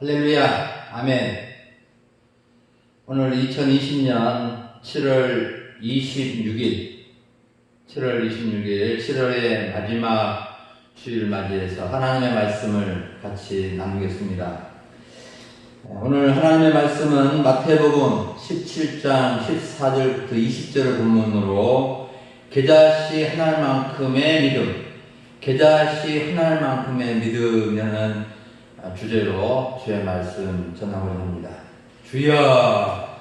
할렐루야, 아멘. 오늘 2020년 7월 26일, 7월의 마지막 주일을 맞이해서 하나님의 말씀을 같이 나누겠습니다. 오늘 하나님의 말씀은 마태복음 17장 14절부터 20절을 본문으로 계자씨 하나만큼의 믿음이라는 주제로 주의 말씀 전하고자 합니다. 주여,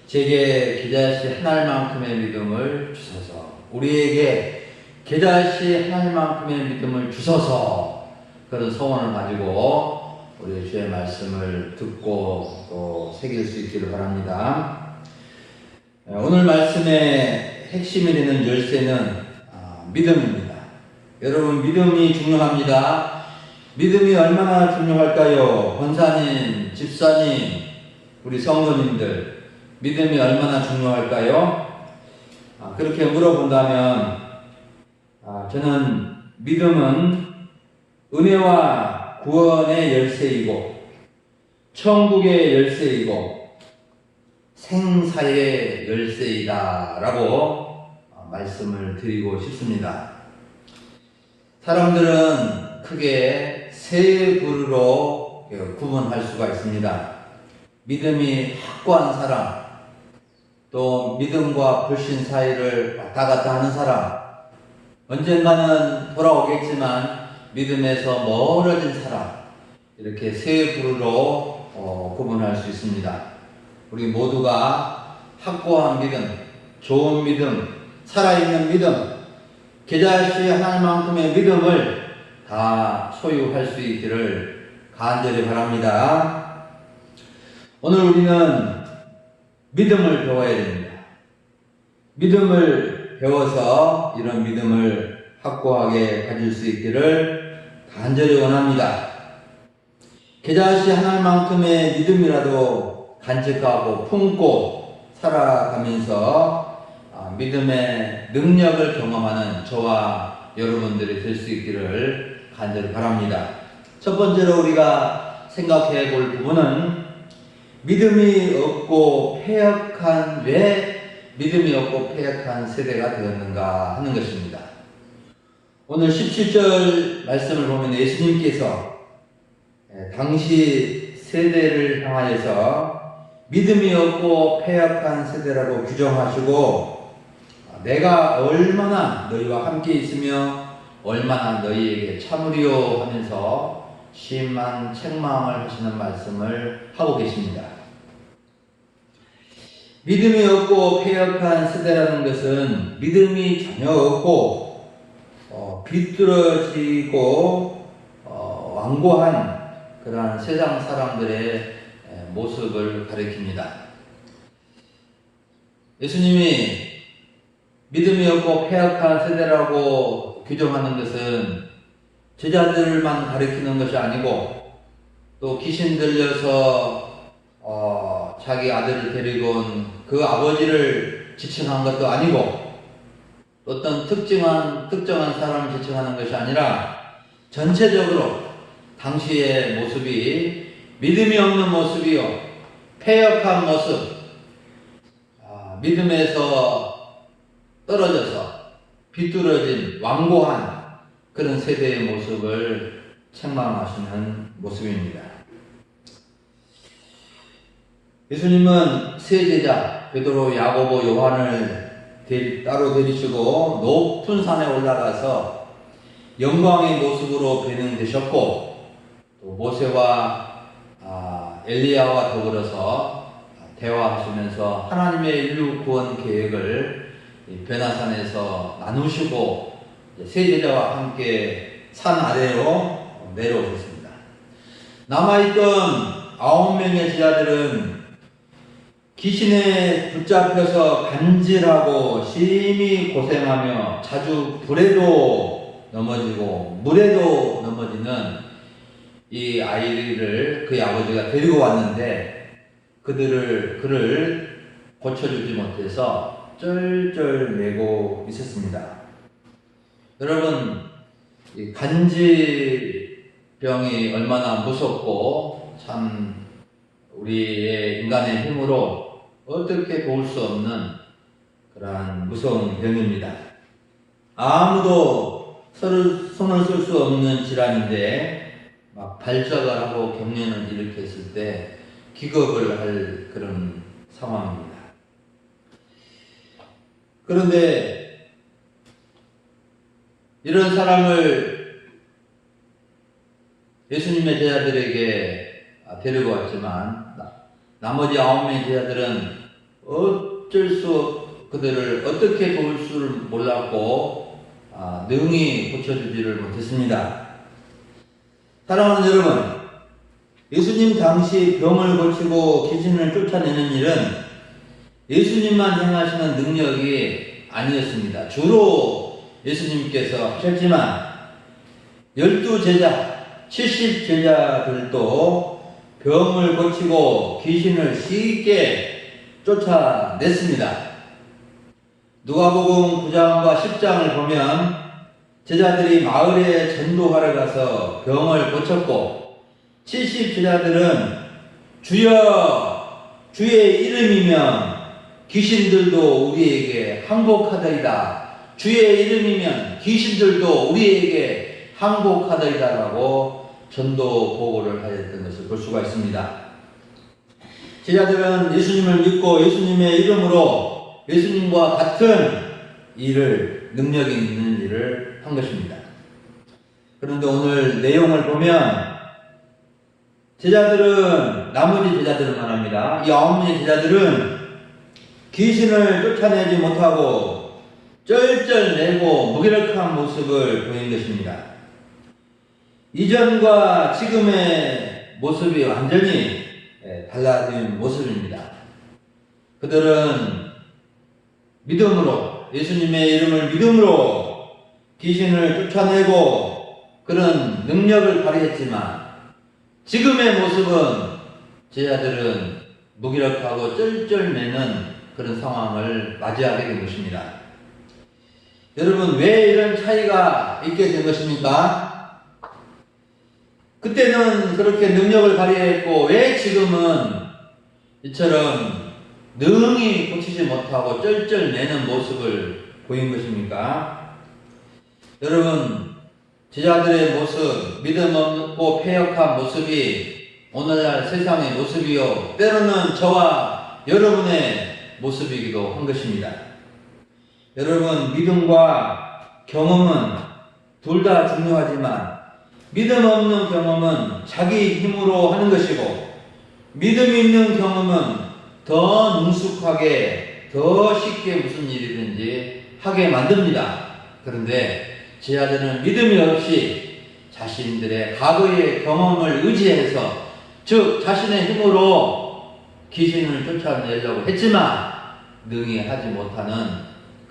제게 계자씨 하나만큼의 믿음을 주소서. 우리에게 계자씨 하나만큼의 믿음을 주소서. 그런 소원을 가지고 우리 주의 말씀을 듣고 또 새길 수 있기를 바랍니다. 오늘 말씀의 핵심이 되는 열쇠는 믿음입니다. 여러분, 믿음이 중요합니다. 믿음이 얼마나 중요할까요? 권사님, 집사님, 우리 성도님들, 믿음이 얼마나 중요할까요? 그렇게 물어본다면 저는 믿음은 은혜와 구원의 열쇠이고 천국의 열쇠이고 생사의 열쇠이다 라고 말씀을 드리고 싶습니다. 사람들은 크게 세 부류로 구분할 수가 있습니다. 믿음이 확고한 사람, 또 믿음과 불신 사이를 왔다 갔다 하는 사람, 언젠가는 돌아오겠지만 믿음에서 멀어진 사람, 이렇게 세 부류로 구분할 수 있습니다. 우리 모두가 확고한 믿음, 좋은 믿음, 살아있는 믿음, 계자씨 하나님만큼의 믿음을 다 소유할 수 있기를 간절히 바랍니다. 오늘 우리는 믿음을 배워야 됩니다. 믿음을 배워서 이런 믿음을 확고하게 가질 수 있기를 간절히 원합니다. 계자씨 하나님만큼의 믿음이라도 간직하고 품고 살아가면서 믿음의 능력을 경험하는 저와 여러분들이 될 수 있기를 간절히 바랍니다. 첫 번째로 우리가 생각해 볼 부분은 왜 믿음이 없고 패역한 세대가 되었는가 하는 것입니다. 오늘 17절 말씀을 보면 예수님께서 당시 세대를 향하여서 믿음이 없고 패역한 세대라고 규정하시고 내가 얼마나 너희와 함께 있으며 얼마나 너희에게 참으리요 하면서 심한 책망을 하시는 말씀을 하고 계십니다. 믿음이 없고 패역한 세대라는 것은 믿음이 전혀 없고 비뚤어지고 완고한 그러한 세상 사람들의 모습을 가리킵니다. 예수님이 믿음이 없고 패역한 세대라고 규정하는 것은 제자들만 가리키는 것이 아니고 또 귀신 들려서 자기 아들을 데리고 온 그 아버지를 지칭한 것도 아니고 어떤 특정한 사람을 지칭하는 것이 아니라 전체적으로 당시의 모습이 믿음이 없는 모습이요, 패역한 모습, 믿음에서 떨어져서 비뚤어진 완고한 그런 세대의 모습을 책망하시는 모습입니다. 예수님은 세 제자 베드로, 야고보, 요한을 따로 데리시고 높은 산에 올라가서 영광의 모습으로 변형되셨고 또 모세와 엘리야와 더불어서 대화하시면서 하나님의 인류 구원 계획을 변화산에서 나누시고 세 제자와 함께 산 아래로 내려오셨습니다. 남아있던 9명의 제자들은 귀신에 붙잡혀서 간질하고 심히 고생하며 자주 불에도 넘어지고 물에도 넘어지는 이 아이를 그의 아버지가 데리고 왔는데 그를 고쳐주지 못해서 쩔쩔매고 있었습니다. 여러분, 이 간질병이 얼마나 무섭고 참 우리의 인간의 힘으로 어떻게 도울 수 없는 그러한 무서운 병입니다. 아무도 손을 쓸 수 없는 질환인데 막 발작을 하고 경련을 일으켰을 때 기겁을 할 그런 상황입니다. 그런데 이런 사람을 예수님의 제자들에게 데리고 왔지만 나머지 9명의 제자들은 어쩔 수 그들을 어떻게 도울 줄 몰랐고 능히 고쳐주지를 못했습니다. 사랑하는 여러분, 예수님 당시 병을 고치고 귀신을 쫓아내는 일은 예수님만 행하시는 능력이 아니었습니다. 주로 예수님께서 하셨지만 12제자, 70제자들도 병을 고치고 귀신을 쉽게 쫓아냈습니다. 누가복음 9장과 10장을 보면 제자들이 마을에 전도하러 가서 병을 고쳤고 70제자들은 주여 주의 이름이면 귀신들도 우리에게 항복하더이다. 주의 이름이면 귀신들도 우리에게 항복하더이다라고 전도 보고를 하였던 것을 볼 수가 있습니다. 제자들은 예수님을 믿고 예수님의 이름으로 예수님과 같은 일을, 능력 있는 일을 한 것입니다. 그런데 오늘 내용을 보면 제자들은, 나머지 제자들은 말합니다. 이 9명의 제자들은 귀신을 쫓아내지 못하고 쩔쩔매고 무기력한 모습을 보인 것입니다. 이전과 지금의 모습이 완전히 달라진 모습입니다. 그들은 믿음으로, 예수님의 이름을 믿음으로 귀신을 쫓아내고 그런 능력을 발휘했지만 지금의 모습은 제자들은 무기력하고 쩔쩔매는 그런 상황을 맞이하게 된 것입니다. 여러분, 왜 이런 차이가 있게 된 것입니까? 그때는 그렇게 능력을 발휘했고 왜 지금은 이처럼 능히 고치지 못하고 쩔쩔매는 모습을 보인 것입니까? 여러분, 제자들의 모습, 믿음 없고 패역한 모습이 오늘날 세상의 모습이요, 때로는 저와 여러분의 모습이기도 한 것입니다. 여러분, 믿음과 경험은 둘 다 중요하지만 믿음 없는 경험은 자기 힘으로 하는 것이고 믿음 있는 경험은 더 능숙하게, 더 쉽게 무슨 일이든지 하게 만듭니다. 그런데 제자들은 믿음이 없이 자신들의 과거의 경험을 의지해서, 즉 자신의 힘으로 귀신을 쫓아내려고 했지만 능히 하지 못하는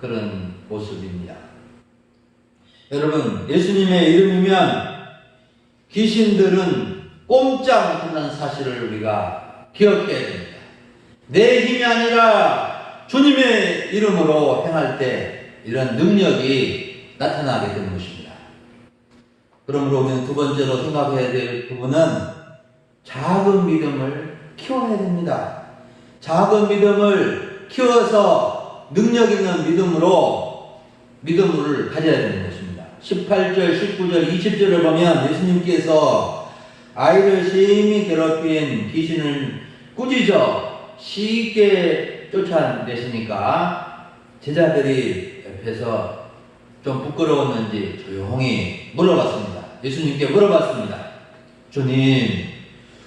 그런 모습입니다. 여러분, 예수님의 이름이면 귀신들은 꼼짝 못한다는 사실을 우리가 기억해야 됩니다. 내 힘이 아니라 주님의 이름으로 행할 때 이런 능력이 나타나게 되는 것입니다. 그러므로 우리는 두 번째로 생각해야 될 부분은 작은 믿음을 키워야 됩니다. 작은 믿음을 키워서 능력 있는 믿음을 가져야 되는 것입니다. 18절, 19절, 20절을 보면 예수님께서 아이를 심히 괴롭힌 귀신을 꾸짖어 쉽게 쫓아내시니까 제자들이 옆에서 좀 부끄러웠는지 조용히 물어봤습니다. 예수님께 물어봤습니다. 주님,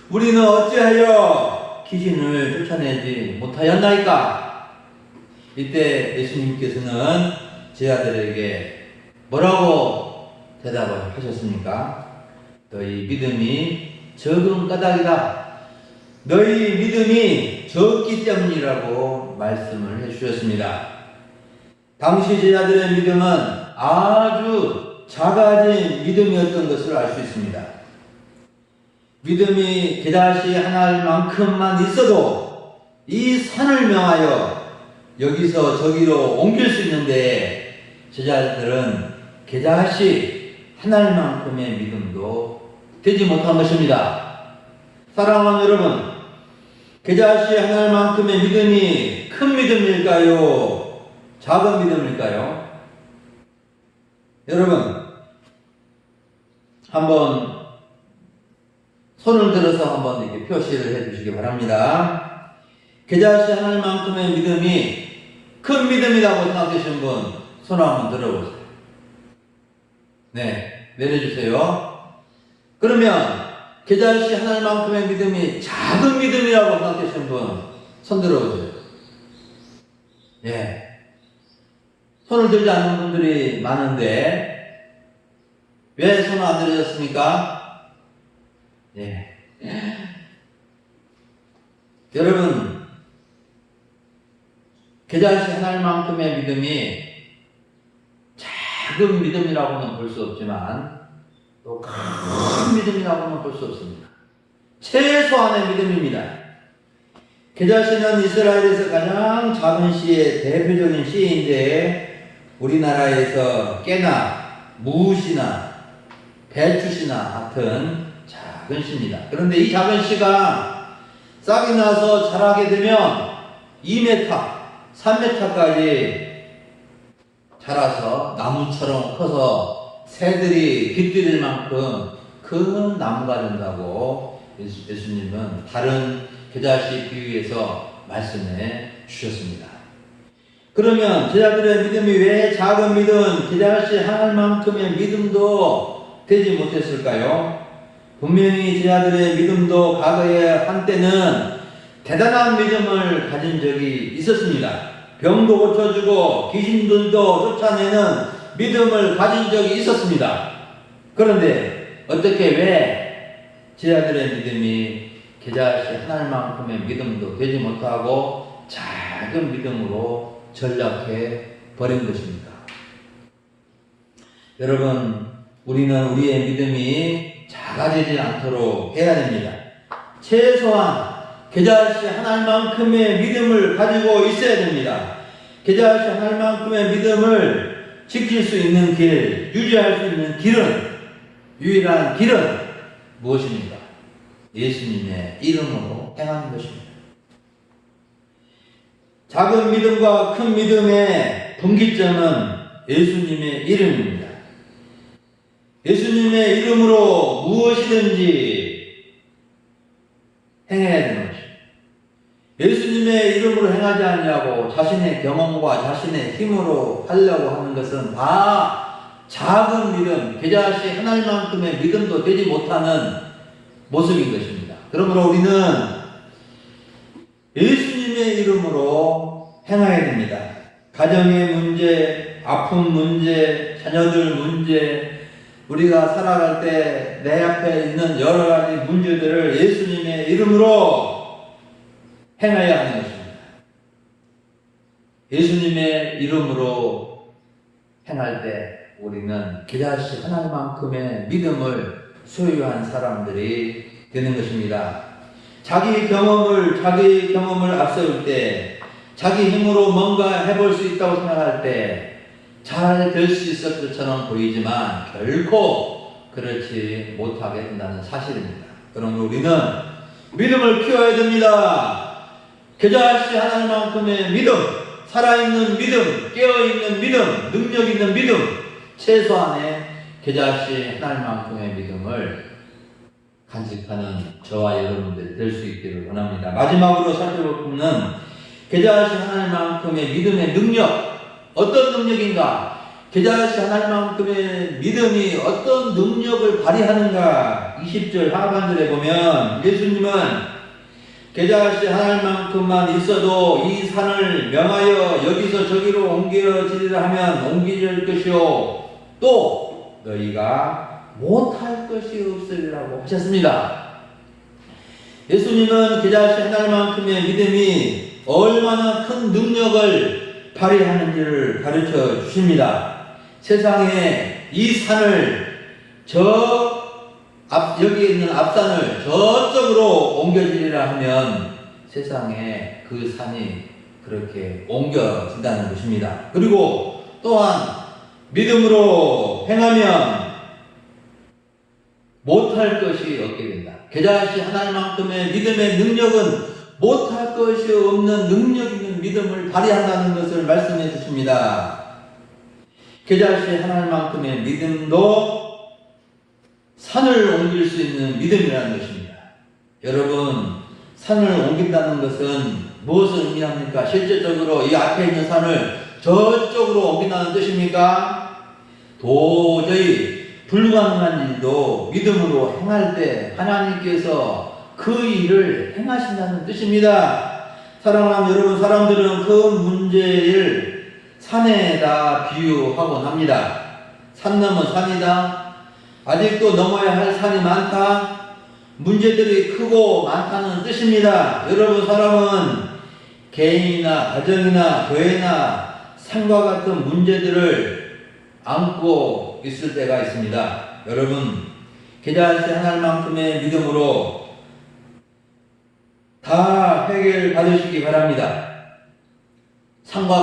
우리는 어찌하여 귀신을 쫓아내지 못하였나이까? 이때 예수님께서는 제자들에게 뭐라고 대답을 하셨습니까? 너희 믿음이 적은 까닭이다. 너희 믿음이 적기 때문이라고 말씀을 해주셨습니다. 당시 제자들의 믿음은 아주 작아진 믿음이었던 것을 알 수 있습니다. 믿음이 개다시 하나일 만큼만 있어도 이 산을 명하여 여기서 저기로 옮길 수 있는데 제자들은 개다시 하나일 만큼의 믿음도 되지 못한 것입니다. 사랑하는 여러분, 계좌시 하나님만큼의 믿음이 큰 믿음일까요? 작은 믿음일까요? 여러분, 한번 손을 들어서 한번 이렇게 표시를 해 주시기 바랍니다. 계좌시 하나님만큼의 믿음이 큰 믿음이라고 생각되시는 분, 손을 한번 들어보세요. 네, 내려주세요. 그러면 계좌시 하나님만큼의 믿음이 작은 믿음이라고 생각되시는 분, 손 들어보세요. 예. 손을 들지 않는 분들이 많은데, 왜 손을 안 들어졌습니까? 예. 여러분, 계좌시 하나님만큼의 믿음이 작은 믿음이라고는 볼 수 없지만, 또 큰 믿음이라고는 볼 수 없습니다. 최소한의 믿음입니다. 계좌시는 이스라엘에서 가장 작은 시의 대표적인 시인데, 우리나라에서 깨나 무시나 배추시나 같은 작은 시입니다. 그런데 이 작은 시가 싹이 나서 자라게 되면 2m, 3m까지 자라서 나무처럼 커서 새들이 깃들일 만큼 큰 나무가 된다고 예수님은 다른 계좌시 비유에서 말씀해 주셨습니다. 그러면 제자들의 믿음이 왜 작은 믿음, 계좌시 하나님만큼의 믿음도 되지 못했을까요? 분명히 제자들의 믿음도 과거에 한때는 대단한 믿음을 가진 적이 있었습니다. 병도 고쳐주고 귀신들도 쫓아내는 믿음을 가진 적이 있었습니다. 그런데 어떻게 왜 제자들의 믿음이 계좌시 하나님만큼의 믿음도 되지 못하고 작은 믿음으로 전락해 버린 것입니까? 여러분, 우리는 우리의 믿음이 작아지지 않도록 해야 됩니다. 최소한 계좌시 하나님만큼의 믿음을 가지고 있어야 됩니다. 계좌시 하나님만큼의 믿음을 지킬 수 있는 길, 유지할 수 있는 길은, 유일한 길은 무엇입니까? 예수님의 이름으로 행하는 것입니다. 작은 믿음과 큰 믿음의 분기점은 예수님의 이름입니다. 예수님의 이름으로 무엇이든지 행해야 되는 것입니다. 예수님의 이름으로 행하지 않냐고 자신의 경험과 자신의 힘으로 하려고 하는 것은 다 작은 믿음, 계좌시 하나님만큼의 믿음도 되지 못하는 모습인 것입니다. 그러므로 우리는 예수님의 이름으로 행해야 됩니다. 가정의 문제, 아픈 문제, 자녀들 문제, 우리가 살아갈 때 내 앞에 있는 여러 가지 문제들을 예수님의 이름으로 행해야 하는 것입니다. 예수님의 이름으로 행할 때 우리는 계좌시 하나님만큼의 믿음을 소유한 사람들이 되는 것입니다. 자기 경험을 앞세울 때, 자기 힘으로 뭔가 해볼 수 있다고 생각할 때 잘 될 수 있을 것처럼 보이지만 결코 그렇지 못하게 된다는 사실입니다. 그러므로 우리는 믿음을 키워야 됩니다. 계좌시 하나님만큼의 믿음, 살아있는 믿음, 깨어있는 믿음, 능력 있는 믿음, 최소한의 계좌시 하나님만큼의 믿음을 간직하는 저와 여러분들이 될 수 있기를 원합니다. 마지막으로 살펴볼 부분은 계좌시 하나님만큼의 믿음의 능력, 어떤 능력인가? 계좌시 하나님만큼의 믿음이 어떤 능력을 발휘하는가? 20절 하반절에 보면 예수님은 계좌시 하나님만큼만 있어도 이 산을 명하여 여기서 저기로 옮겨지리라 하면 옮겨질 것이요 또 너희가 못할 것이 없으리라고 하셨습니다. 예수님은 계좌시 하나님만큼의 믿음이 얼마나 큰 능력을 발휘하는지를 가르쳐 주십니다. 세상에 이 산을 여기에 있는 앞산을 저쪽으로 옮겨지리라 하면 세상에 그 산이 그렇게 옮겨진다는 것입니다. 그리고 또한 믿음으로 행하면 못할 것이 없게 된다. 겨자씨 하나만큼의 믿음의 능력은 못할 것이 없는 능력 있는 믿음을 발휘한다는 것을 말씀해 주십니다. 겨자씨 하나만큼의 믿음도 산을 옮길 수 있는 믿음이라는 것입니다. 여러분, 산을 옮긴다는 것은 무엇을 의미합니까? 실제적으로 이 앞에 있는 산을 저쪽으로 옮긴다는 뜻입니까? 도저히 불가능한 일도 믿음으로 행할 때 하나님께서 그 일을 행하신다는 뜻입니다. 사랑하는 여러분, 사람들은 그 문제를 산에다 비유하곤 합니다. 산 넘어 산이다. 아직도 넘어야 할 산이 많다. 문제들이 크고 많다는 뜻입니다. 여러분, 사람은 개인이나 가정이나 교회나 산과 같은 문제들을 안고 있을 때가 있습니다. 여러분, 겨자씨 하나만큼의 믿음으로 다 해결 받으시기 바랍니다. 산과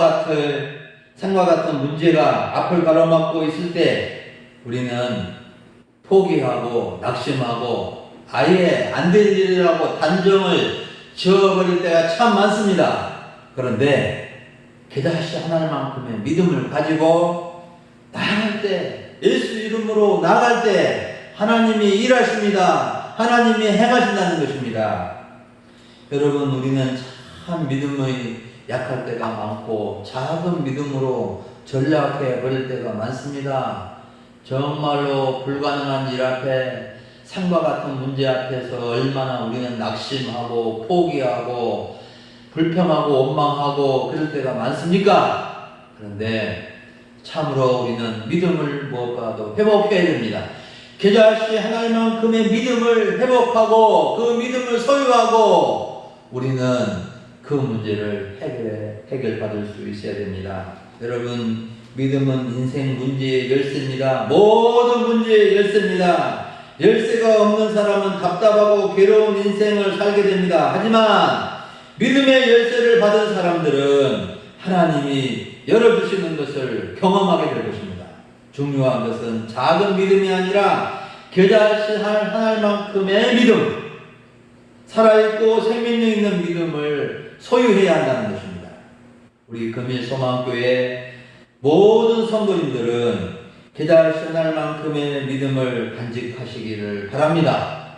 같은 문제가 앞을 가로막고 있을 때 우리는 포기하고 낙심하고 아예 안 될 일이라고 단정을 지어버릴 때가 참 많습니다. 그런데 겨자씨 하나만큼의 믿음을 가지고 나아갈 때, 예수 이름으로 나아갈 때 하나님이 일하십니다. 하나님이 행하신다는 것입니다. 여러분, 우리는 참 믿음의 약할 때가 많고 작은 믿음으로 전락해 버릴 때가 많습니다. 정말로 불가능한 일 앞에, 산과 같은 문제 앞에서 얼마나 우리는 낙심하고 포기하고 불평하고 원망하고 그럴 때가 많습니까? 그런데 참으로 우리는 믿음을 무엇과도 회복해야 됩니다. 겨자씨 하나만큼의 믿음을 회복하고 그 믿음을 소유하고 우리는 그 문제를 해결받을 수 있어야 됩니다. 여러분, 믿음은 인생 문제의 열쇠입니다. 모든 문제의 열쇠입니다. 열쇠가 없는 사람은 답답하고 괴로운 인생을 살게 됩니다. 하지만 믿음의 열쇠를 받은 사람들은 하나님이 열어주시는 것을 경험하게 될 것입니다. 중요한 것은 작은 믿음이 아니라 겨자씨 하나만큼의 믿음, 살아있고 생명력 있는 믿음을 소유해야 한다는 것입니다. 우리 금일소망교회 모든 성도님들은 겨자씨 하나만큼의 믿음을 간직하시기를 바랍니다.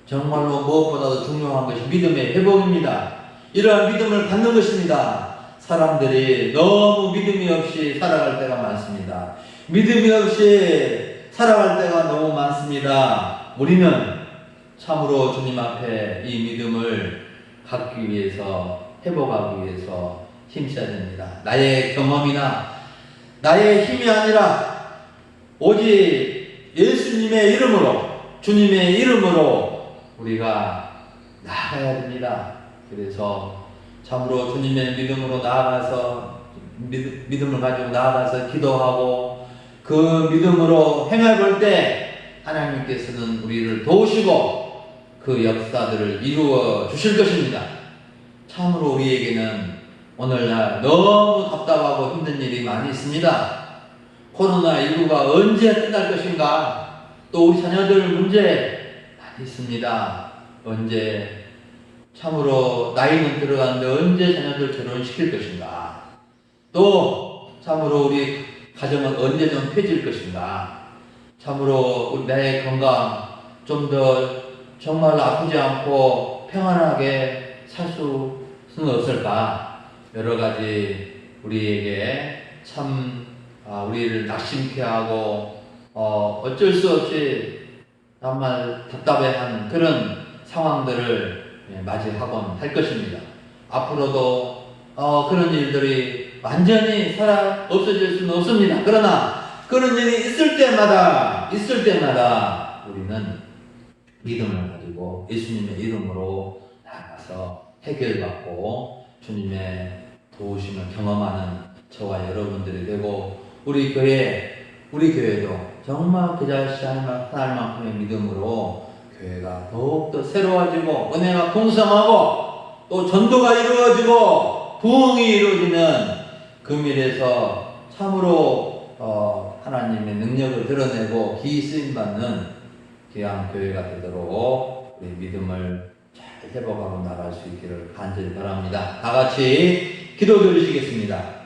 정말로 무엇보다도 중요한 것이 믿음의 회복입니다. 이러한 믿음을 갖는 것입니다. 사람들이 너무 믿음이 없이 살아갈 때가 많습니다. 믿음이 없이 살아갈 때가 너무 많습니다. 우리는 참으로 주님 앞에 이 믿음을 갖기 위해서, 회복하기 위해서 힘써야 됩니다. 나의 경험이나 나의 힘이 아니라 오직 예수님의 이름으로, 주님의 이름으로 우리가 나아가야 됩니다. 그래서 참으로 주님의 믿음으로 나아가서, 믿음을 가지고 나아가서 기도하고 그 믿음으로 행해 볼 때 하나님께서는 우리를 도우시고 그 역사들을 이루어 주실 것입니다. 참으로 우리에게는 오늘날 너무 답답하고 힘든 일이 많이 있습니다. 코로나19가 언제 끝날 것인가? 또 우리 자녀들 문제 많이 있습니다. 언제, 참으로 나이는 들어가는데 언제 자녀들 결혼시킬 것인가? 또 참으로 우리 가정은 언제 좀 펴질 것인가? 참으로 우리 나의 건강 좀 더 정말 아프지 않고 평안하게 살 수는 없을까? 여러 가지 우리에게 참 우리를 낙심케 하고 어쩔 수 없이 정말 답답해하는 그런 상황들을 맞이하곤 할 것입니다. 앞으로도 그런 일들이 완전히 없어질 수는 없습니다. 그러나 그런 일이 있을 때마다 우리는 믿음을 가지고 예수님의 이름으로 나아가서 해결받고 주님의 도우심을 경험하는 저와 여러분들이 되고, 우리 교회도 정말 겨자씨 하나만큼의 믿음으로 교회가 더욱더 새로워지고 은혜가 풍성하고 또 전도가 이루어지고 부흥이 이루어지는 금일에서 참으로 하나님의 능력을 드러내고 기이 쓰임받는 귀한 교회가 되도록 우리 믿음을 잘 회복하고 나갈 수 있기를 간절히 바랍니다. 다 같이 기도 드리시겠습니다.